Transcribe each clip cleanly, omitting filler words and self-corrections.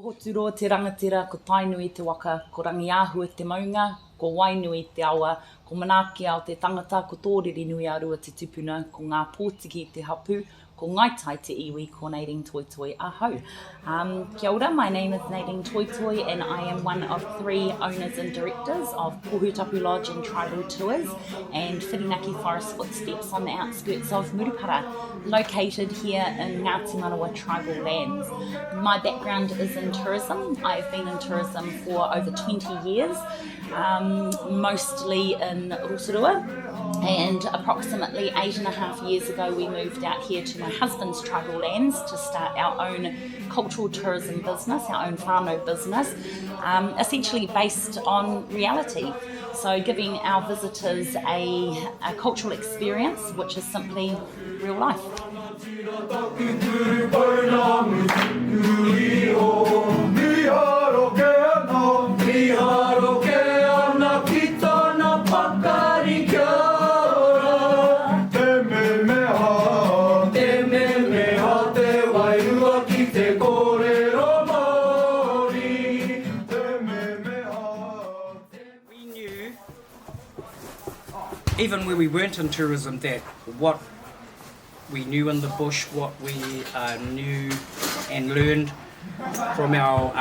Hoturoa te rangatira, ko tainui te waka, ko rangiahua te maunga, ko wainui te awa, ko manaaki ao te tangata, ko tōriri nui a rua te tupuna, ko ngā pōtiki te hapu, ko ngaitai te iwi, ko Nadine Toitoi ahau. Kia ora, my name is Nadine Toitoi and I am one of 3 owners and directors of Kohutapu Lodge and Tribal Tours and Whirinaki Forest Footsteps on the outskirts of Murupara, located here in Ngāti Manawa tribal lands. My background is in tourism. I've been in tourism for over 20 years, mostly in Rotorua. And approximately 8.5 years ago, we moved out here to my husband's tribal lands to start our own cultural tourism business, our own whānau business, essentially based on reality. So giving our visitors a cultural experience, which is simply real life. Even when we weren't in tourism, that what we knew in the bush, what we knew and learned from our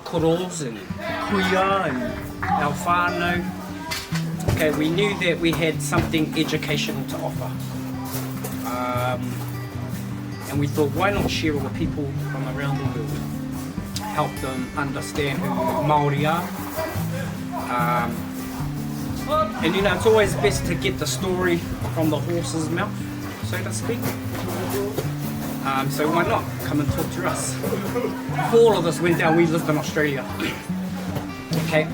koros and kuia and our whānau, okay, we knew that we had something educational to offer. And we thought, why not share it with people from around the world, help them understand who Māori are. And you know, it's always best to get the story from the horse's mouth, so to speak. So why not come and talk to us? Before all of this went down, we lived in Australia. Okay,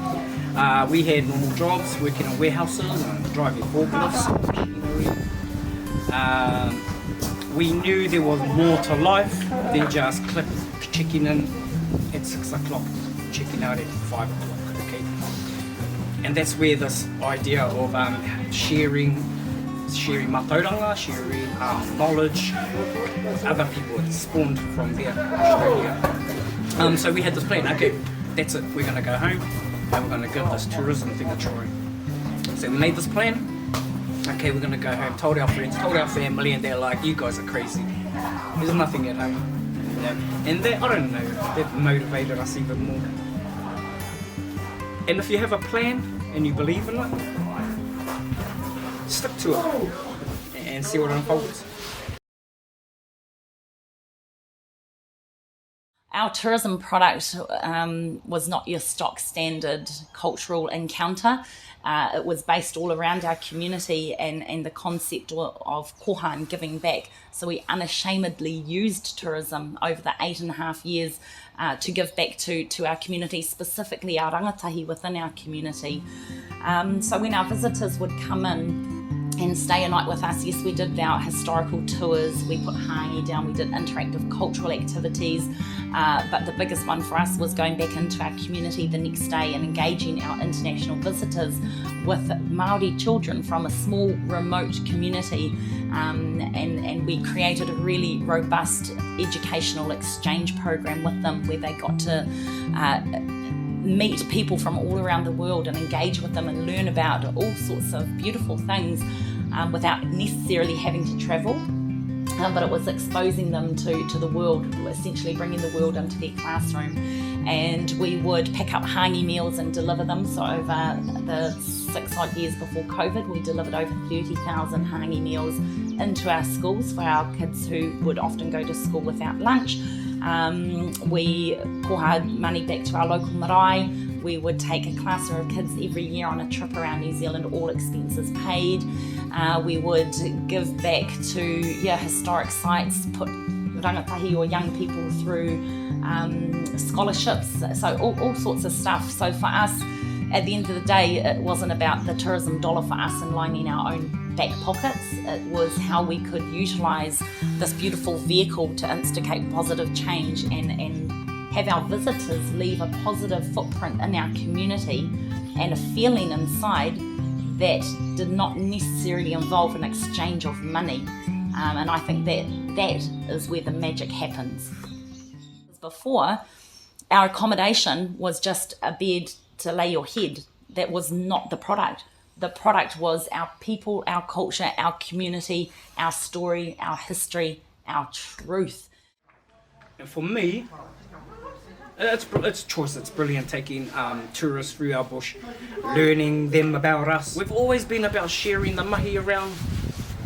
we had normal jobs, working in warehouses and driving forklifts. We knew there was more to life than just checking in at 6 o'clock, checking out at 5 o'clock. And that's where this idea of sharing matauranga, sharing knowledge, other people, it spawned from there, Australia. So we had this plan, okay, that's it, we're going to go home and we're going to give this tourism thing a try. So we made this plan, okay, we're going to go home, told our friends, told our family, and they're like, you guys are crazy, there's nothing at home. And that, I don't know, that motivated us even more. And if you have a plan and you believe in it, stick to it and see what unfolds. Our tourism product was not your stock standard cultural encounter. It was based all around our community and the concept of koha and giving back. So we unashamedly used tourism over the 8.5 years to give back to our community, specifically our rangatahi within our community. So when our visitors would come in and stay a night with us, yes, we did our historical tours, we put hangi down, we did interactive cultural activities, but the biggest one for us was going back into our community the next day and engaging our international visitors with Māori children from a small remote community, and we created a really robust educational exchange program with them where they got to meet people from all around the world and engage with them and learn about all sorts of beautiful things without necessarily having to travel. But it was exposing them to the world, essentially bringing the world into their classroom. And we would pack up hangi meals and deliver them. So over the 6 odd years before COVID, we delivered over 30,000 hangi meals into our schools for our kids who would often go to school without lunch. We koha money back to our local marae. We would take a class of kids every year on a trip around New Zealand, all expenses paid. We would give back to historic sites, put rangatahi or young people through scholarships, so all sorts of stuff. So for us, at the end of the day, it wasn't about the tourism dollar for us and lining our own back pockets. It was how we could utilise this beautiful vehicle to instigate positive change and have our visitors leave a positive footprint in our community and a feeling inside that did not necessarily involve an exchange of money. And I think that is where the magic happens. Before, our accommodation was just a bed to lay your head. That was not the product. The product was our people, our culture, our community, our story, our history, our truth. And for me, it's choice. It's brilliant taking tourists through our bush, learning them about us. We've always been about sharing the mahi around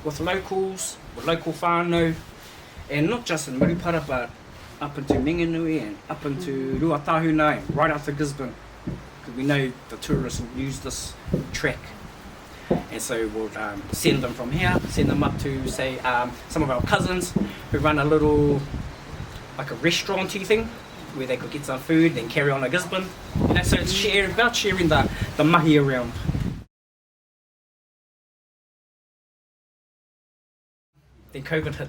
with locals, with local whānau, and not just in Murupara, but up into Minganui and up into Ruatahuna and right out to Gisborne. Because we know the tourists will use this track. And so we'll send them from here, send them up to, say, some of our cousins who run a little, like a restaurant-y thing, where they could get some food, then carry on to Gisborne. You know, so it's about sharing the mahi around. Then COVID hit.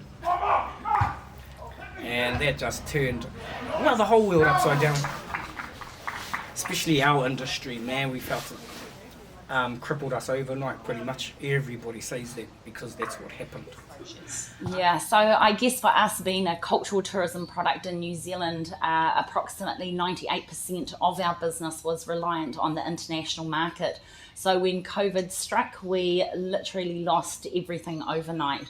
And that just turned, the whole world upside down. Especially our industry, man, we felt it crippled us overnight, pretty much. Everybody says that because that's what happened. Yeah, so I guess for us being a cultural tourism product in New Zealand, approximately 98% of our business was reliant on the international market. So when COVID struck, we literally lost everything overnight.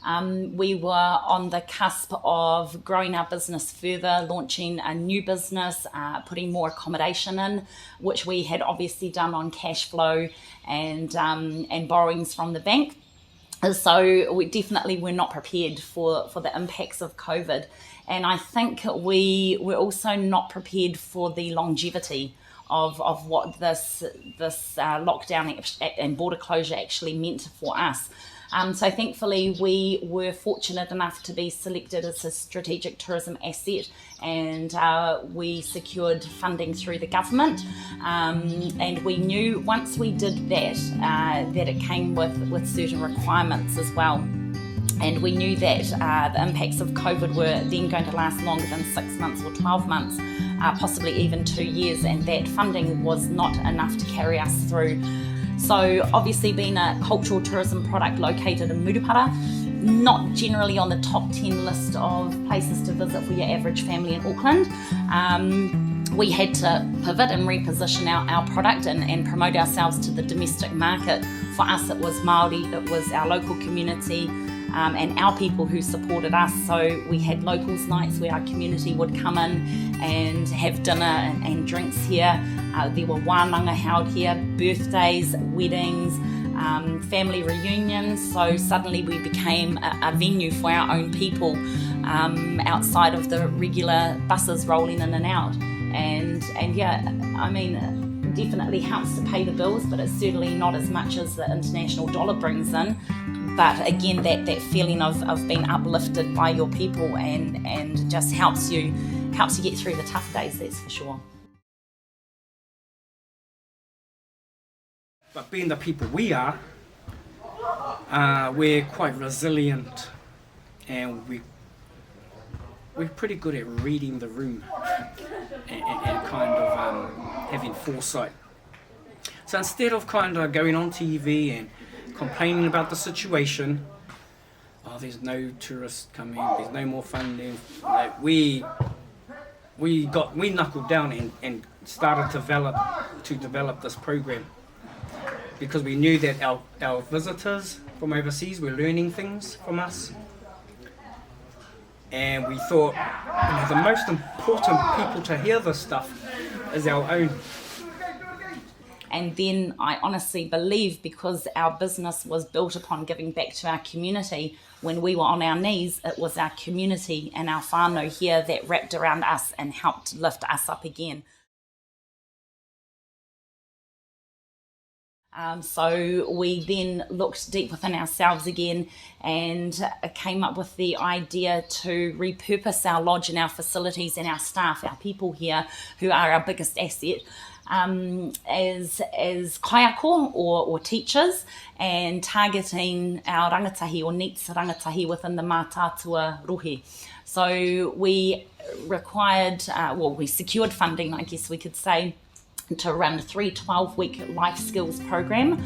We were on the cusp of growing our business further, launching a new business, putting more accommodation in, which we had obviously done on cash flow and borrowings from the bank. So we definitely were not prepared for the impacts of COVID. And I think we were also not prepared for the longevity of what this lockdown and border closure actually meant for us. So thankfully we were fortunate enough to be selected as a strategic tourism asset, and we secured funding through the government, and we knew once we did that that it came with certain requirements as well. And we knew that the impacts of COVID were then going to last longer than 6 months or 12 months, possibly even 2 years, and that funding was not enough to carry us through. So obviously being a cultural tourism product located in Murupara, not generally on the top 10 list of places to visit for your average family in Auckland, we had to pivot and reposition our product and promote ourselves to the domestic market. For us it was Māori, it was our local community, and our people who supported us. So we had locals nights where our community would come in and have dinner and drinks here. There were wānanga held here, birthdays, weddings, family reunions. So suddenly we became a venue for our own people, outside of the regular buses rolling in and out. And yeah, I mean, definitely helps to pay the bills, but it's certainly not as much as the international dollar brings in. But again, that feeling of being uplifted by your people and just helps you get through the tough days, that's for sure. But being the people we are, we're quite resilient, and we're pretty good at reading the room and kind of having foresight. So instead of kind of going on TV and complaining about the situation, there's no tourists coming, there's no more funding, like we knuckled down and started to develop this program, because we knew that our visitors from overseas were learning things from us, and we thought, the most important people to hear this stuff is our own. And then I honestly believe, because our business was built upon giving back to our community, when we were on our knees, it was our community and our whānau here that wrapped around us and helped lift us up again. So we then looked deep within ourselves again and came up with the idea to repurpose our lodge and our facilities and our staff, our people here, who are our biggest asset, as kaiako or teachers, and targeting our rangatahi or needs rangatahi within the mātātua rohe. So we we secured funding, I guess we could say, to run a 12-week life skills program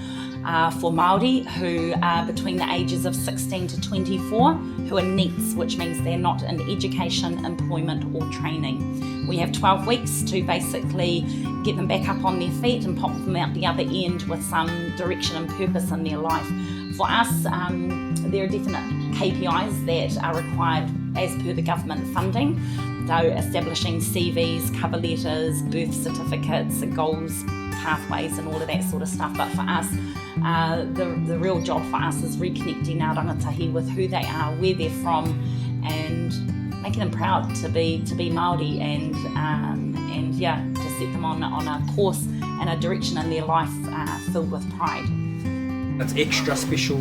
for Māori who are between the ages of 16 to 24, who are NEETs, which means they're not in education, employment or training. We have 12 weeks to basically get them back up on their feet and pop them out the other end with some direction and purpose in their life. For us, there are definite KPIs that are required as per the government funding. So establishing CVs, cover letters, birth certificates, goals, pathways and all of that sort of stuff. But for us, the real job for us is reconnecting our rangatahi with who they are, where they're from, and making them proud to be Māori and to set them on a course and a direction in their life filled with pride. It's extra special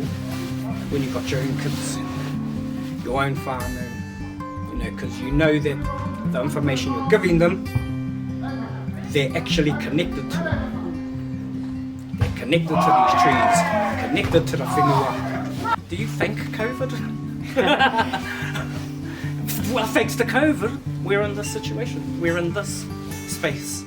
when you've got your own kids, your own farm, and because you know that the information you're giving them, they're actually connected to it. They're connected to these trees, connected to the whenua. Do you thank COVID? Well, thanks to COVID, we're in this situation. We're in this space.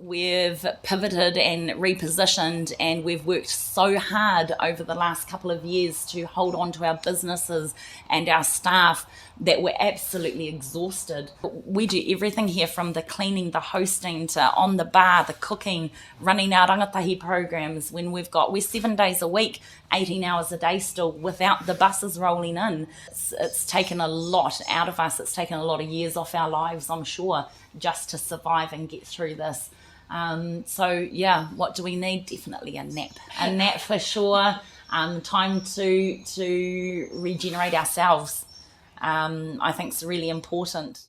We've pivoted and repositioned, and we've worked so hard over the last couple of years to hold on to our businesses and our staff that we're absolutely exhausted. We do everything here, from the cleaning, the hosting, to on the bar, the cooking, running our rangatahi programs. When we're 7 days a week, 18 hours a day still, without the buses rolling in. It's taken a lot out of us. It's taken a lot of years off our lives, I'm sure, just to survive and get through this. What do we need? Definitely a nap for sure. Time to regenerate ourselves. I think it's really important.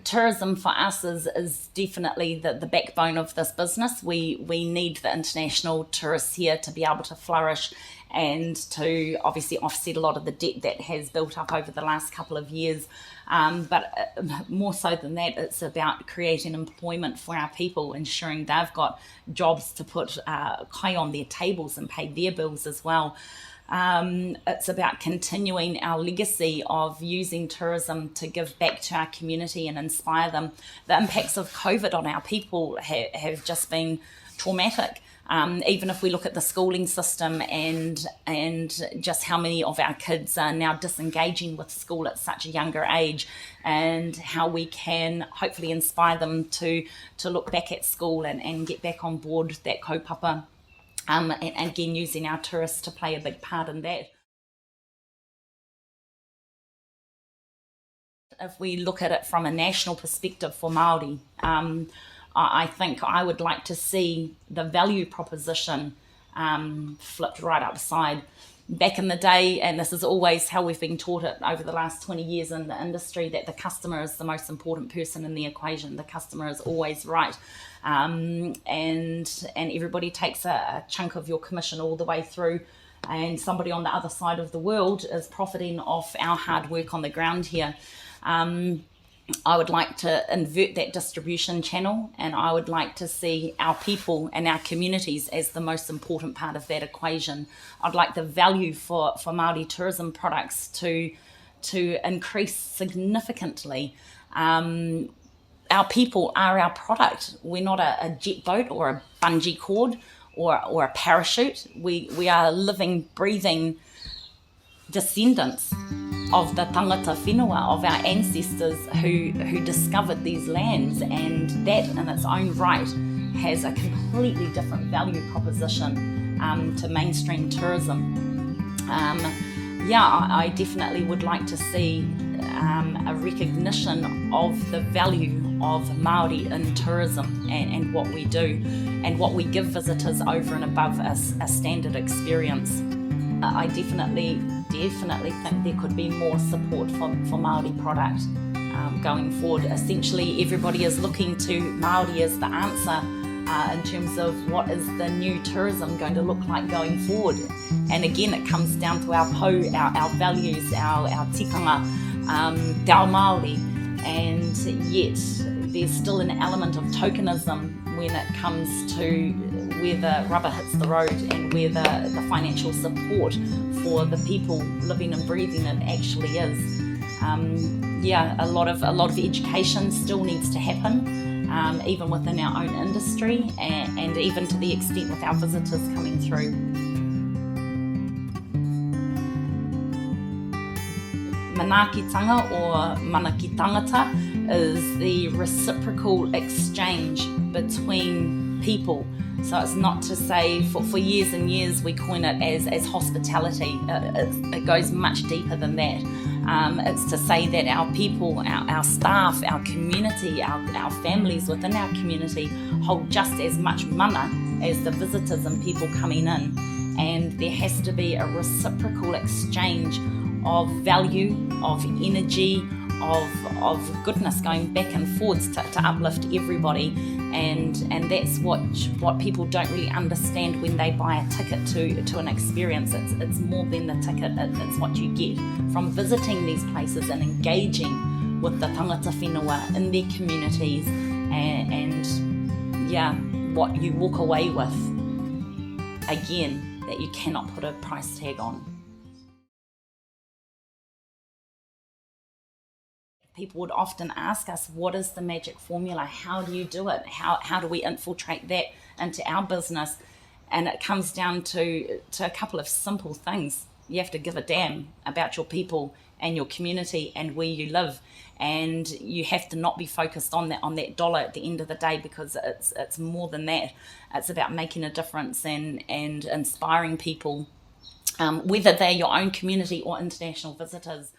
Tourism for us is definitely the backbone of this business. We need the international tourists here to be able to flourish and to obviously offset a lot of the debt that has built up over the last couple of years. But more so than that, it's about creating employment for our people, ensuring they've got jobs to put kai on their tables and pay their bills as well. It's about continuing our legacy of using tourism to give back to our community and inspire them. The impacts of COVID on our people have just been traumatic. Even if we look at the schooling system and just how many of our kids are now disengaging with school at such a younger age, and how we can hopefully inspire them to look back at school and get back on board that kaupapa. And again, using our tourists to play a big part in that. If we look at it from a national perspective for Māori, I think I would like to see the value proposition flipped right upside. Back in the day, and this is always how we've been taught it over the last 20 years in the industry, that the customer is the most important person in the equation. The customer is always right. And everybody takes a chunk of your commission all the way through, and somebody on the other side of the world is profiting off our hard work on the ground here. I would like to invert that distribution channel, and I would like to see our people and our communities as the most important part of that equation. I'd like the value for Māori tourism products to increase significantly. Our people are our product. We're not a jet boat or a bungee cord or a parachute. We are living, breathing descendants of the tangata whenua, of our ancestors who discovered these lands, and that in its own right has a completely different value proposition to mainstream tourism. I definitely would like to see a recognition of the value of Māori in tourism and what we do and what we give visitors over and above a standard experience. I definitely think there could be more support for Māori product going forward. Essentially, everybody is looking to Māori as the answer in terms of what is the new tourism going to look like going forward. And again, it comes down to our pou, our values, our tikanga, te ao Māori, and yet there's still an element of tokenism when it comes to where the rubber hits the road and where the financial support for the people living and breathing it actually is. A lot of education still needs to happen, even within our own industry, and even to the extent with our visitors coming through. manaakitanga or manaki tangata is the reciprocal exchange between people. So it's not to say, for years and years we coin it as hospitality. It goes much deeper than that. It's to say that our people, our staff, our community, our families within our community hold just as much mana as the visitors and people coming in. And there has to be a reciprocal exchange of value, of energy, of goodness going back and forwards to uplift everybody. And that's what people don't really understand when they buy a ticket to an experience. It's more than the ticket, it's what you get from visiting these places and engaging with the tangata whenua in their communities, and what you walk away with, again, that you cannot put a price tag on. People would often ask us, what is the magic formula? How do you do it? How do we infiltrate that into our business? And it comes down to a couple of simple things. You have to give a damn about your people and your community and where you live. And you have to not be focused on that dollar at the end of the day, because it's more than that. It's about making a difference and inspiring people, whether they're your own community or international visitors.